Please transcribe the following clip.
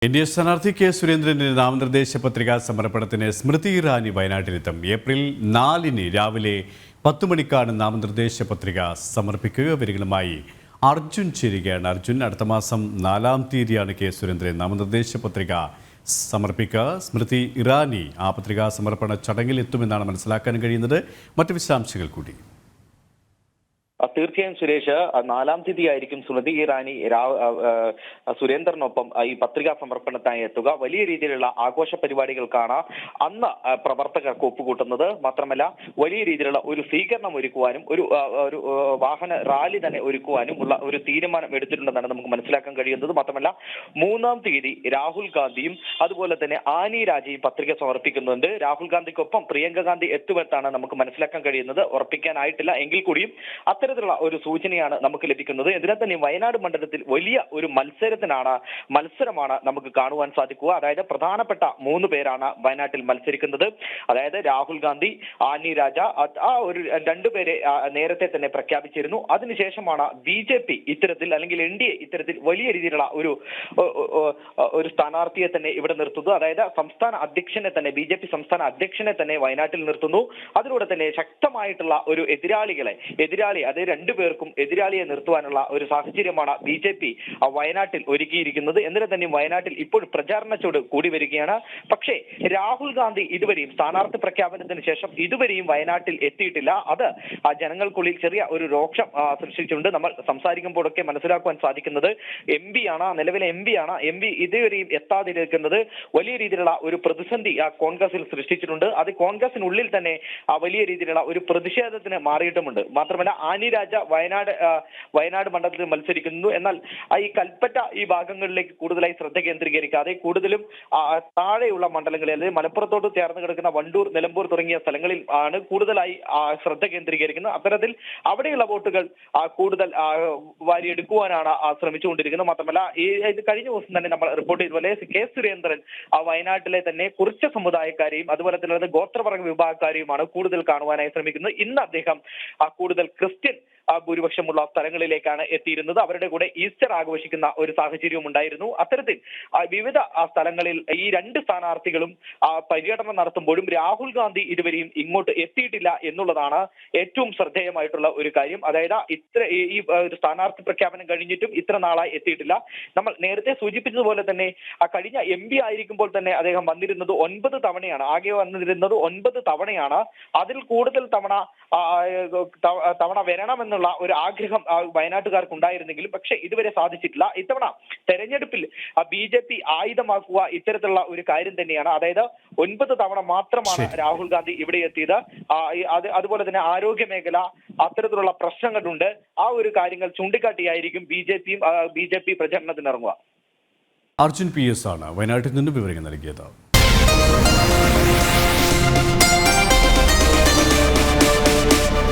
NDA സ്ഥാനാർത്ഥി K സുരേന്ദ്രന്റെ നാമനിർദ്ദേശ പത്രികാ സമർപ്പണത്തിന് സ്മൃതി ഇറാനി വയനാട്ടിലെത്തും. ഏപ്രിൽ 4-ന് രാവിലെ 10 മണിക്കാണ് നാമനിർദ്ദേശ പത്രിക സമർപ്പിക്കുക. വിവരങ്ങളുമായി അർജുൻ ചേരുകയാണ്. അർജുൻ, അടുത്ത മാസം 4-ാം തീയതിയാണ് കെ സുരേന്ദ്രൻ നാമനിർദ്ദേശ പത്രിക സമർപ്പിക്കുക. സ്മൃതി ഇറാനി ആ പത്രികാ സമർപ്പണ ചടങ്ങിൽ എത്തുമെന്നാണ് മനസ്സിലാക്കാൻ കഴിയുന്നത്. മറ്റ് വിശദാംശങ്ങൾ കൂടി. തീർച്ചയായും സുരേഷ്, 4-ാം തീയതി ആയിരിക്കും സ്മൃതി ഇറാനി സുരേന്ദ്രനൊപ്പം ഈ പത്രികാ സമർപ്പണത്തിനായി എത്തുക. വലിയ രീതിയിലുള്ള ആഘോഷ പരിപാടികൾക്കാണ് അന്ന് പ്രവർത്തകർ ഒപ്പുകൂട്ടുന്നത്. മാത്രമല്ല, വലിയ രീതിയിലുള്ള ഒരു സ്വീകരണം ഒരുക്കുവാനും ഒരു വാഹന റാലി തന്നെ ഒരുക്കുവാനും ഉള്ള ഒരു തീരുമാനം എടുത്തിട്ടുണ്ടെന്നാണ് നമുക്ക് മനസ്സിലാക്കാൻ കഴിയുന്നത്. മാത്രമല്ല, 3-ാം തീയതി രാഹുൽ ഗാന്ധിയും അതുപോലെ തന്നെ ആനി രാജയും പത്രിക സമർപ്പിക്കുന്നുണ്ട്. രാഹുൽ ഗാന്ധിക്കൊപ്പം പ്രിയങ്ക ഗാന്ധി എത്തുമെന്നാണ് നമുക്ക് മനസ്സിലാക്കാൻ കഴിയുന്നത്. ഉറപ്പിക്കാനായിട്ടില്ല എങ്കിൽ കൂടിയും അത്തരത്തിലുള്ള ഒരു സൂചനയാണ് നമുക്ക് ലഭിക്കുന്നത്. ഇതിനെ തന്നെ വയനാട് മണ്ഡലത്തിൽ വലിയ ഒരു മത്സരമാണ് നമുക്ക് കാണുവാൻ സാധിക്കുക. അതായത് പ്രധാനപ്പെട്ട 3 പേരാണ് വയനാട്ടിൽ മത്സരിക്കുന്നത്. അതായത് രാഹുൽ ഗാന്ധി, ആനി രാജ, ആ ഒരു 2 പേരെ നേരത്തെ തന്നെ പ്രഖ്യാപിച്ചിരുന്നു. അതിനുശേഷമാണ് BJP ഇത്തരത്തിൽ, അല്ലെങ്കിൽ NDA ഇത്തരത്തിൽ വലിയ രീതിയിലുള്ള ഒരു സ്ഥാനാർത്ഥിയെ തന്നെ ഇവിടെ നിർത്തുന്നു. അതായത് സംസ്ഥാന അധ്യക്ഷനെ തന്നെ, BJP സംസ്ഥാന അധ്യക്ഷനെ തന്നെ വയനാട്ടിൽ നിർത്തുന്നു. അതിലൂടെ തന്നെ ശക്തമായിട്ടുള്ള ഒരു എതിരാളി അത് 2 പേർക്കും എതിരാളിയെ നിർത്തുവാനുള്ള ഒരു സാഹചര്യമാണ് BJP വയനാട്ടിൽ ഒരുക്കിയിരിക്കുന്നത്. എന്നിട്ട് തന്നെ വയനാട്ടിൽ ഇപ്പോൾ പ്രചാരണ ചൂട് കൂടി വരികയാണ്. പക്ഷേ രാഹുൽ ഗാന്ധി ഇതുവരെയും സ്ഥാനാർത്ഥി പ്രഖ്യാപനത്തിന് ശേഷം ഇതുവരെയും വയനാട്ടിൽ എത്തിയിട്ടില്ല. അത് ജനങ്ങൾക്കുള്ളിൽ ചെറിയ ഒരു രോക്ഷം സൃഷ്ടിച്ചിട്ടുണ്ട്. നമ്മൾ സംസാരിക്കുമ്പോഴൊക്കെ മനസ്സിലാക്കുവാൻ സാധിക്കുന്നത് നിലവിലെ എം പി ഇതുവരെയും എത്താതിരിക്കുന്നത് വലിയ രീതിയിലുള്ള ഒരു പ്രതിസന്ധി കോൺഗ്രസിൽ സൃഷ്ടിച്ചിട്ടുണ്ട്. അത് കോൺഗ്രസിനുള്ളിൽ തന്നെ വലിയ രീതിയിലുള്ള ഒരു പ്രതിഷേധത്തിന് മാറിയിട്ടുമുണ്ട്. മാത്രമല്ല, ആനി രാജ വയനാട് മണ്ഡലത്തിൽ മത്സരിക്കുന്നു. എന്നാൽ ഈ കൽപ്പറ്റ ഈ ഭാഗങ്ങളിലേക്ക് കൂടുതലായി ശ്രദ്ധ കേന്ദ്രീകരിക്കാതെ കൂടുതലും താഴെയുള്ള മണ്ഡലങ്ങളിൽ, അതായത് മലപ്പുറത്തോട് ചേർന്ന് കിടക്കുന്ന വണ്ടൂർ, നിലമ്പൂർ തുടങ്ങിയ സ്ഥലങ്ങളിൽ ആണ് കൂടുതലായി ശ്രദ്ധ കേന്ദ്രീകരിക്കുന്നത്. അത്തരത്തിൽ അവിടെയുള്ള വോട്ടുകൾ കൂടുതൽ വാരിയെടുക്കുവാനാണ് ശ്രമിച്ചുകൊണ്ടിരിക്കുന്നത്. മാത്രമല്ല, കഴിഞ്ഞ ദിവസം തന്നെ നമ്മൾ റിപ്പോർട്ട് ചെയ്തതുപോലെ കെ സുരേന്ദ്രൻ വയനാട്ടിലെ തന്നെ കുറിച്ച സമുദായക്കാരെയും അതുപോലെ തന്നെ ഗോത്രവർഗ വിഭാഗക്കാരെയുമാണ് കൂടുതൽ കാണുവാനായി ശ്രമിക്കുന്നത്. ഇന്ന് അദ്ദേഹം കൂടുതൽ ക്രിസ്ത്യൻ ഭൂരിപക്ഷമുള്ള സ്ഥലങ്ങളിലേക്കാണ് എത്തിയിരുന്നത്. അവരുടെ കൂടെ ഈസ്റ്റർ ആഘോഷിക്കുന്ന ഒരു സാഹചര്യവും ഉണ്ടായിരുന്നു. അത്തരത്തിൽ വിവിധ സ്ഥലങ്ങളിൽ ഈ 2 സ്ഥാനാർത്ഥികളും പര്യടനം നടത്തുമ്പോഴും രാഹുൽ ഗാന്ധി ഇതുവരെയും ഇങ്ങോട്ട് എത്തിയിട്ടില്ല എന്നുള്ളതാണ് ഏറ്റവും ശ്രദ്ധേയമായിട്ടുള്ള ഒരു കാര്യം. അതായത് ഈ ഒരു സ്ഥാനാർത്ഥി പ്രഖ്യാപനം കഴിഞ്ഞിട്ടും ഇത്ര നാളായി എത്തിയിട്ടില്ല. നമ്മൾ നേരത്തെ സൂചിപ്പിച്ചതുപോലെ തന്നെ കഴിഞ്ഞ MP ആയിരിക്കുമ്പോൾ തന്നെ അദ്ദേഹം വന്നിരുന്നത് 9 തവണയാണ്. ആകെ വന്നിരുന്നത് 9 തവണയാണ്. അതിൽ കൂടുതൽ തവണ വരണമെന്നുള്ള ഒരു ആഗ്രഹം വയനാട്ടുകാർക്ക് ഉണ്ടായിരുന്നെങ്കിലും പക്ഷെ ഇതുവരെ സാധിച്ചിട്ടില്ല. ഇത്തവണ തെരഞ്ഞെടുപ്പിൽ BJP ആയുധമാക്കുക ഇത്തരത്തിലുള്ള ഒരു കാര്യം തന്നെയാണ്. അതായത് 9 തവണ മാത്രമാണ് രാഹുൽ ഗാന്ധി ഇവിടെ എത്തിയത്. അതുപോലെ തന്നെ ആരോഗ്യ മേഖല, അത്തരത്തിലുള്ള പ്രശ്നങ്ങളുണ്ട്. ആ ഒരു കാര്യങ്ങൾ ചൂണ്ടിക്കാട്ടിയായിരിക്കും BJP പ്രചരണത്തിനിറങ്ങുക. അർജുൻ PS ആണ് വയനാട്ടിൽ നിന്ന് വിവരങ്ങൾ നൽകിയത്.